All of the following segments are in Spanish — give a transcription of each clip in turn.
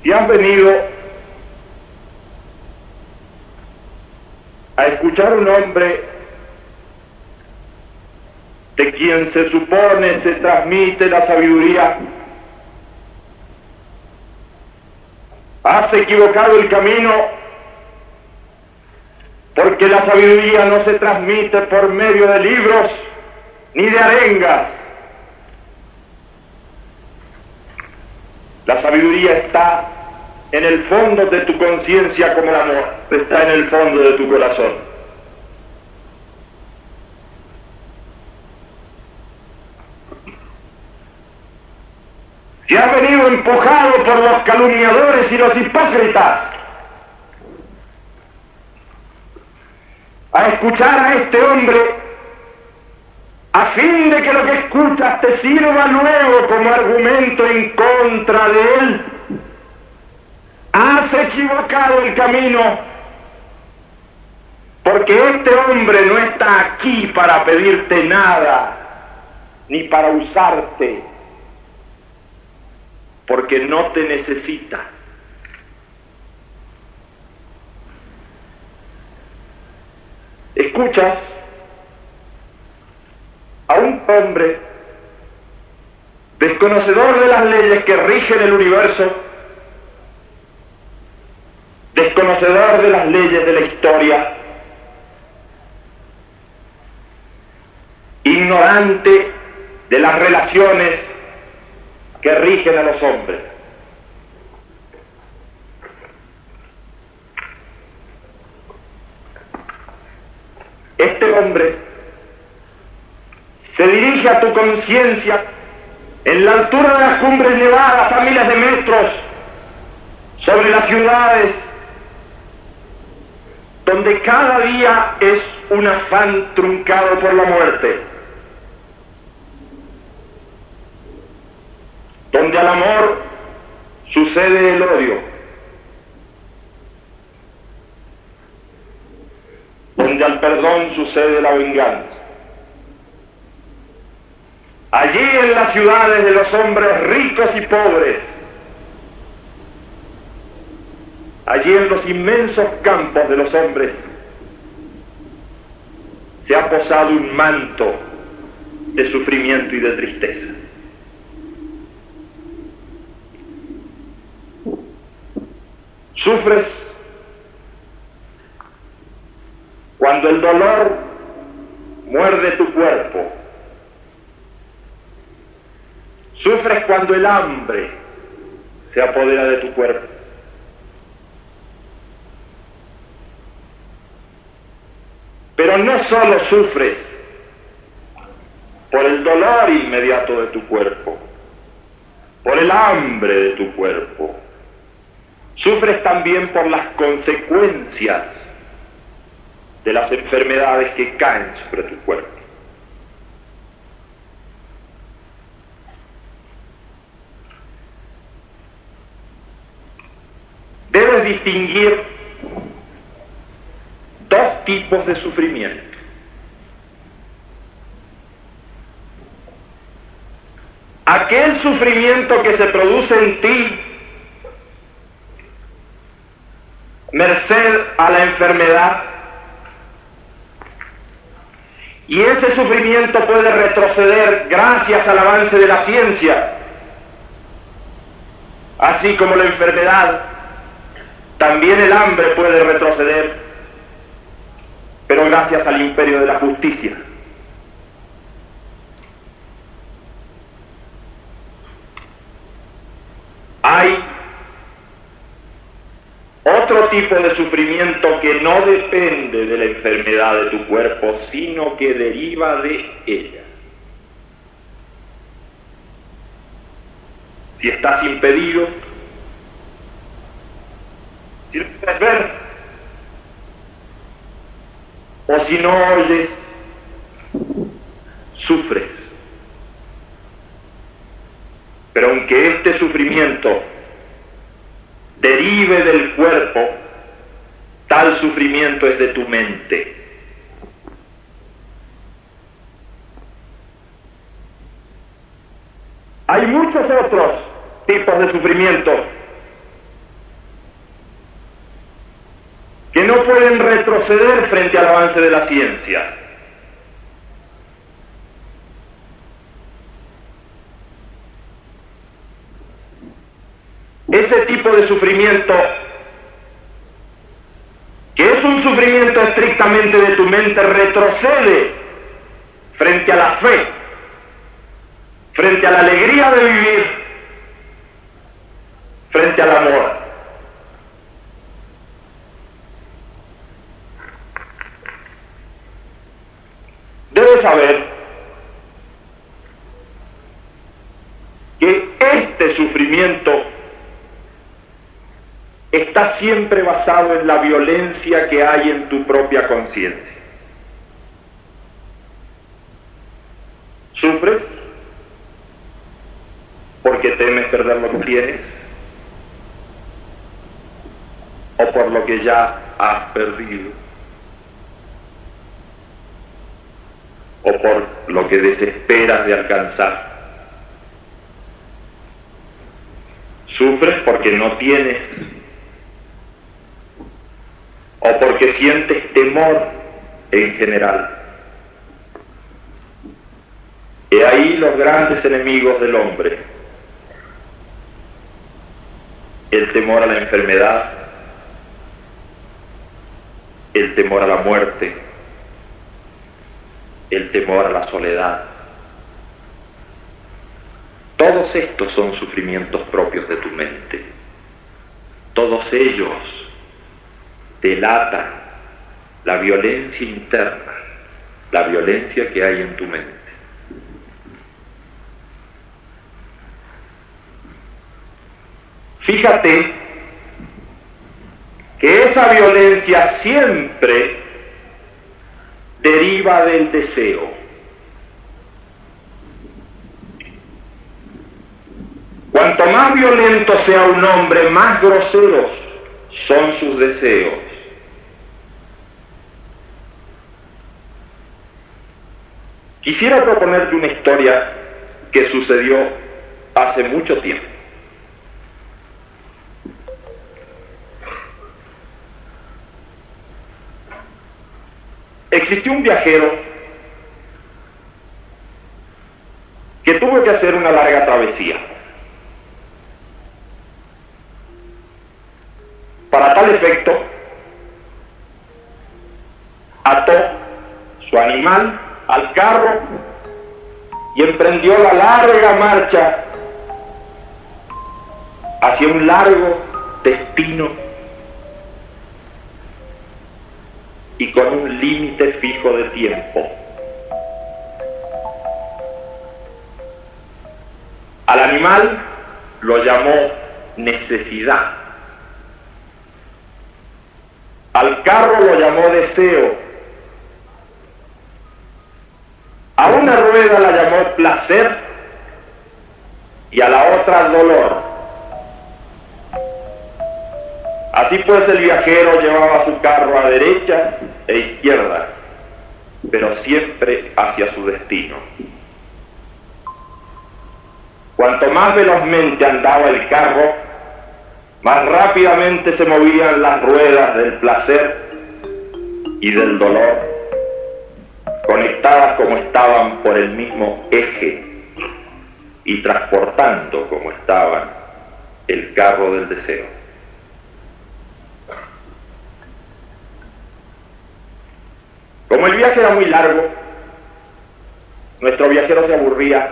y has venido a escuchar a un hombre de quien se supone se transmite la sabiduría, has equivocado el camino, porque la sabiduría no se transmite por medio de libros ni de arengas. La sabiduría está en el fondo de tu conciencia como el amor, está en el fondo de tu corazón. Si has venido empujado por los calumniadores y los hipócritas a escuchar a este hombre, a fin de que lo que escuchas te sirva luego como argumento en contra de él, has equivocado el camino, porque este hombre no está aquí para pedirte nada, ni para usarte, porque no te necesita. Escuchas a un hombre desconocedor de las leyes que rigen el universo, desconocedor de las leyes de la historia, ignorante de las relaciones que rigen a los hombres. Este hombre se dirige a tu conciencia en la altura de las cumbres nevadas a miles de metros sobre las ciudades, donde cada día es un afán truncado por la muerte, donde al amor sucede el odio, donde al perdón sucede la venganza. Allí en las ciudades de los hombres ricos y pobres, allí en los inmensos campos de los hombres, se ha posado un manto de sufrimiento y de tristeza. Sufres cuando el dolor muerde tu cuerpo. Sufres cuando el hambre se apodera de tu cuerpo. Pero no solo sufres por el dolor inmediato de tu cuerpo, por el hambre de tu cuerpo, sufres también por las consecuencias de las enfermedades que caen sobre tu cuerpo. Debes distinguir dos tipos de sufrimiento. Aquel sufrimiento que se produce en ti merced a la enfermedad, y ese sufrimiento puede retroceder gracias al avance de la ciencia, así como la enfermedad. También el hambre puede retroceder, pero gracias al imperio de la justicia. Hay otro tipo de sufrimiento que no depende de la enfermedad de tu cuerpo, sino que deriva de ella. Si estás impedido, si no puedes ver, o si no oyes, sufres. Pero aunque este sufrimiento derive del cuerpo, tal sufrimiento es de tu mente. Hay muchos otros tipos de sufrimiento que no pueden retroceder frente al avance de la ciencia. Ese tipo de sufrimiento, que es un sufrimiento estrictamente de tu mente, retrocede frente a la fe, frente a la alegría de vivir, frente al amor. Debes saber que este sufrimiento está siempre basado en la violencia que hay en tu propia conciencia. Sufres porque temes perder lo que tienes o por lo que ya has perdido o por lo que desesperas de alcanzar. Sufres porque no tienes o porque sientes temor en general. He ahí los grandes enemigos del hombre: el temor a la enfermedad, el temor a la muerte, el temor a la soledad. Todos estos son sufrimientos propios de tu mente. Todos ellos delatan la violencia interna, la violencia que hay en tu mente. Fíjate que esa violencia siempre deriva del deseo. Cuanto más violento sea un hombre, más groseros son sus deseos. Quisiera proponerte una historia que sucedió hace mucho tiempo. Existió un viajero que tuvo que hacer una larga travesía. Para tal efecto, ató su animal al carro y emprendió la larga marcha hacia un largo destino y con un límite fijo de tiempo. Al animal lo llamó necesidad, al carro lo llamó deseo, a una rueda la llamó placer y a la otra dolor. Así pues, el viajero llevaba su carro a derecha e izquierda, pero siempre hacia su destino. Cuanto más velozmente andaba el carro, más rápidamente se movían las ruedas del placer y del dolor, conectadas como estaban por el mismo eje y transportando como estaban el carro del deseo. Como el viaje era muy largo, nuestro viajero se aburría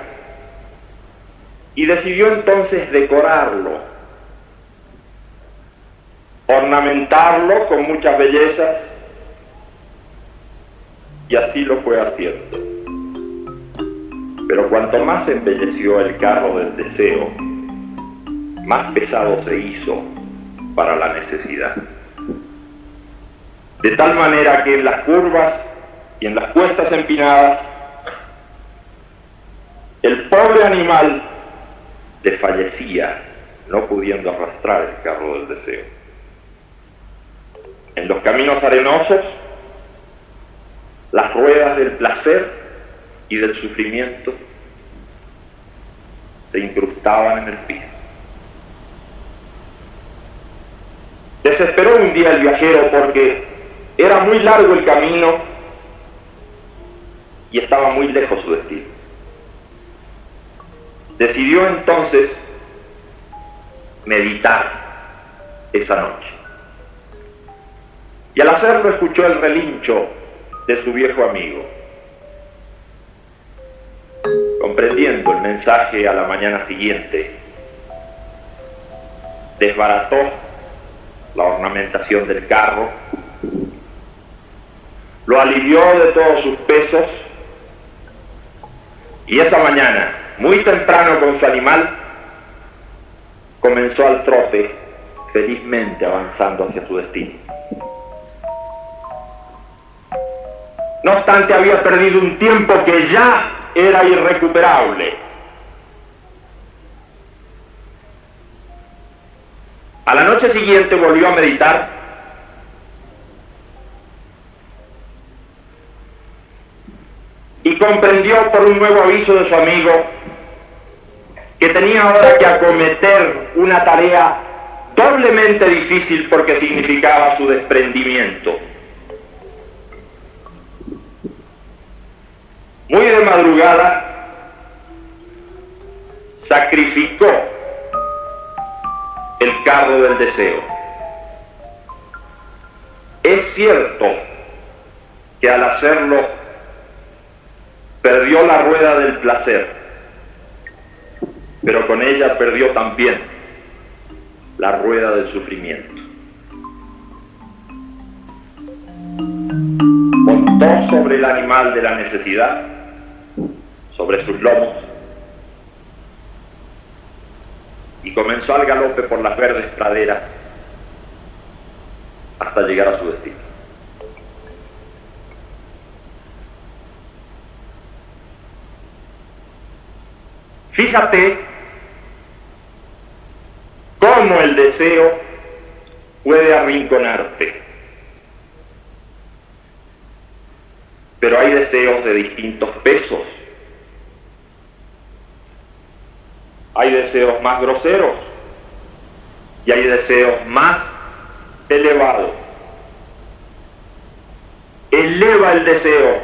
y decidió entonces decorarlo, ornamentarlo con muchas bellezas, y así lo fue haciendo. Pero cuanto más embelleció el carro del deseo, más pesado se hizo para la necesidad. De tal manera que en las curvas y en las cuestas empinadas, el pobre animal desfallecía, no pudiendo arrastrar el carro del deseo. En los caminos arenosos, las ruedas del placer y del sufrimiento se incrustaban en el piso. Desesperó un día el viajero porque era muy largo el camino y estaba muy lejos su destino. Decidió entonces meditar esa noche. Y al hacerlo escuchó el relincho de su viejo amigo. Comprendiendo el mensaje a la mañana siguiente, desbarató la ornamentación del carro, lo alivió de todos sus pesos y esa mañana, muy temprano con su animal, comenzó al trote, felizmente avanzando hacia su destino. No obstante, había perdido un tiempo que ya era irrecuperable. A la noche siguiente volvió a meditar y comprendió por un nuevo aviso de su amigo que tenía ahora que acometer una tarea doblemente difícil porque significaba su desprendimiento. Muy de madrugada, sacrificó el carro del deseo. Es cierto que al hacerlo perdió la rueda del placer, pero con ella perdió también la rueda del sufrimiento. Montó sobre el animal de la necesidad, sobre sus lomos, y comenzó al galope por las verdes praderas hasta llegar a su destino. Fíjate cómo el deseo puede arrinconarte. Pero hay deseos de distintos pesos. Hay deseos más groseros y hay deseos más elevados. Eleva el deseo,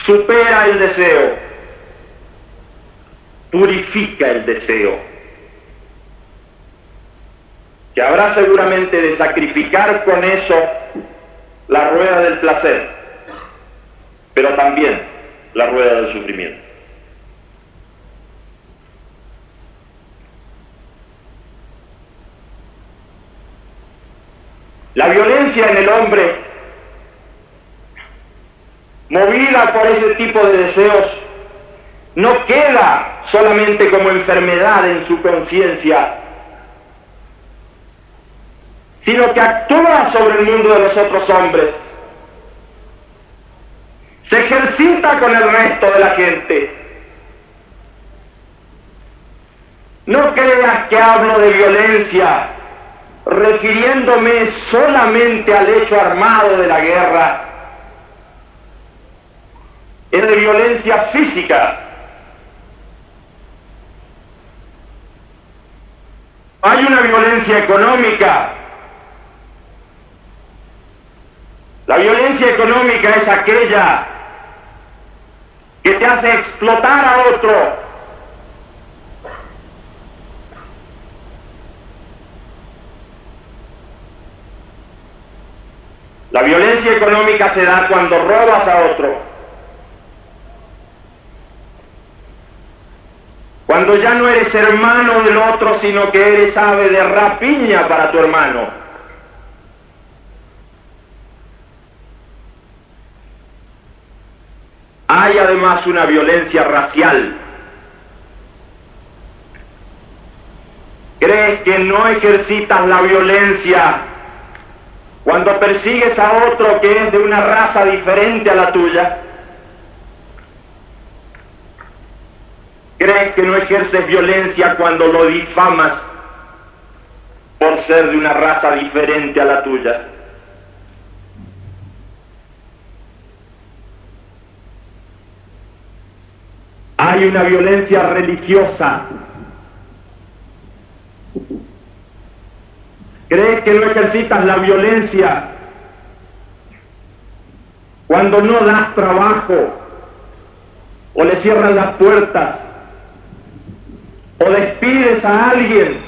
supera el deseo, purifica el deseo, que habrá seguramente de sacrificar con eso la rueda del placer, pero también la rueda del sufrimiento. La violencia en el hombre, movida por ese tipo de deseos, no queda solamente como enfermedad en su conciencia, sino que actúa sobre el mundo de los otros hombres, se ejercita con el resto de la gente. No creas que hablo de violencia refiriéndome solamente al hecho armado de la guerra. Es de violencia física. Hay una violencia económica. La violencia económica es aquella que te hace explotar a otro. La violencia económica se da cuando robas a otro, cuando ya no eres hermano del otro, sino que eres ave de rapiña para tu hermano. Hay además una violencia racial. ¿Crees que no ejercitas la violencia cuando persigues a otro que es de una raza diferente a la tuya? ¿Crees que no ejerces violencia cuando lo difamas por ser de una raza diferente a la tuya? Hay una violencia religiosa. ¿Crees que no ejercitas la violencia cuando no das trabajo o le cierras las puertas o despides a alguien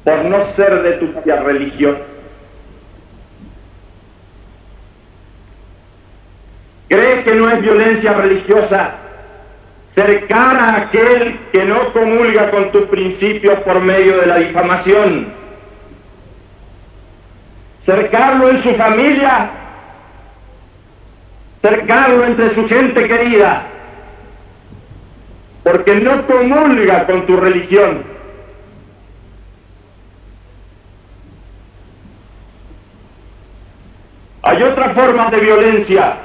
por no ser de tu propia religión? ¿Crees que no es violencia religiosa cercar a aquel que no comulga con tus principios por medio de la difamación? Cercarlo en su familia, cercarlo entre su gente querida, porque no comulga con tu religión. Hay otras formas de violencia,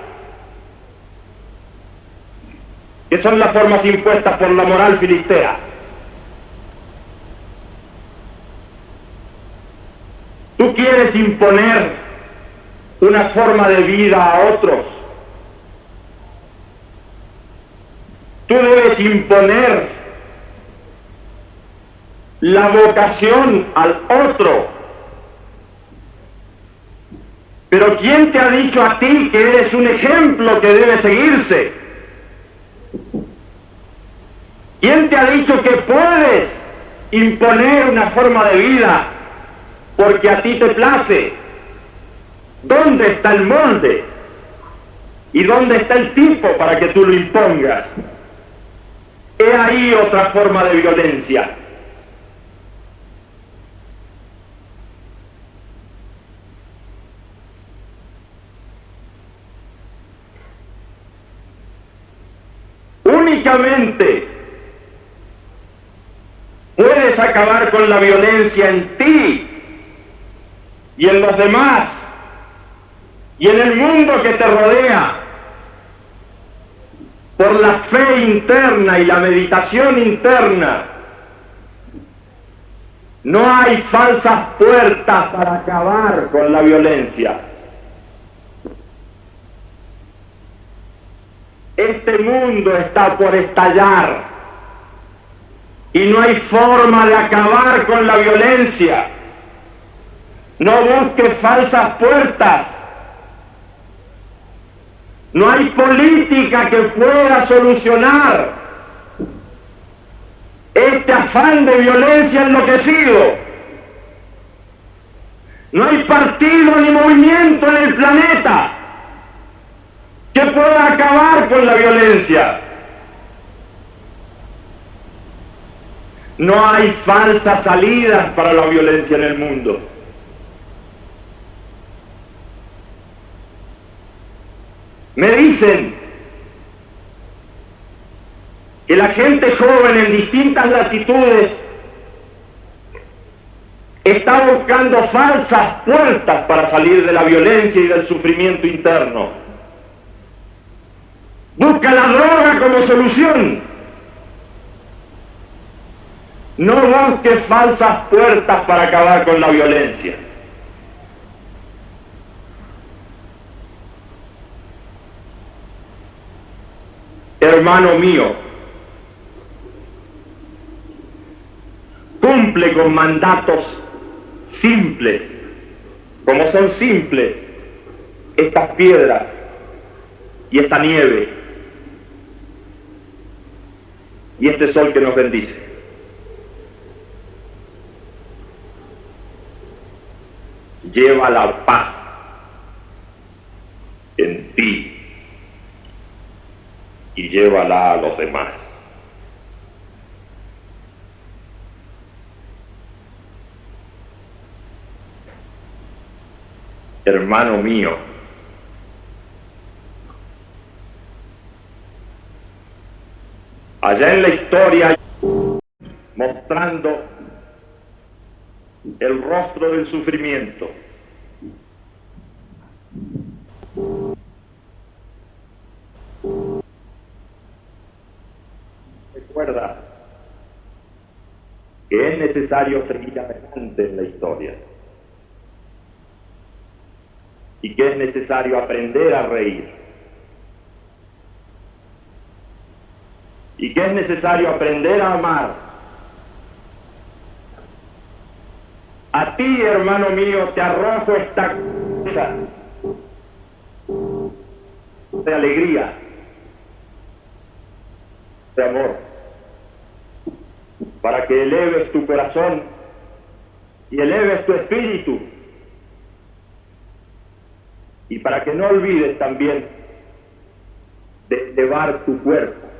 que son las formas impuestas por la moral filistea. Tú quieres imponer una forma de vida a otros. Tú debes imponer la vocación al otro. Pero ¿quién te ha dicho a ti que eres un ejemplo que debe seguirse? ¿Quién te ha dicho que puedes imponer una forma de vida porque a ti te place? ¿Dónde está el molde? ¿Y dónde está el tipo para que tú lo impongas? He ahí otra forma de violencia. Únicamente puedes acabar con la violencia en ti y en los demás y en el mundo que te rodea por la fe interna y la meditación interna. No hay falsas puertas para acabar con la violencia. Este mundo está por estallar y no hay forma de acabar con la violencia. No busques falsas puertas. No hay política que pueda solucionar este afán de violencia enloquecido. No hay partido ni movimiento en el planeta que pueda acabar con la violencia. No hay falsas salidas para la violencia en el mundo. Me dicen que la gente joven en distintas latitudes está buscando falsas puertas para salir de la violencia y del sufrimiento interno. Busca la droga como solución. No busques falsas puertas para acabar con la violencia. Hermano mío, cumple con mandatos simples, como son simples estas piedras y esta nieve y este sol que nos bendice. Lleva la paz en ti y llévala a los demás. Hermano mío, allá en la historia, mostrando el rostro del sufrimiento, recuerda que es necesario seguir adelante en la historia y que es necesario aprender a reír y que es necesario aprender a amar A ti, hermano mío, te arrojo esta cosa de alegría, de amor, para que eleves tu corazón y eleves tu espíritu, y para que no olvides también de elevar tu cuerpo.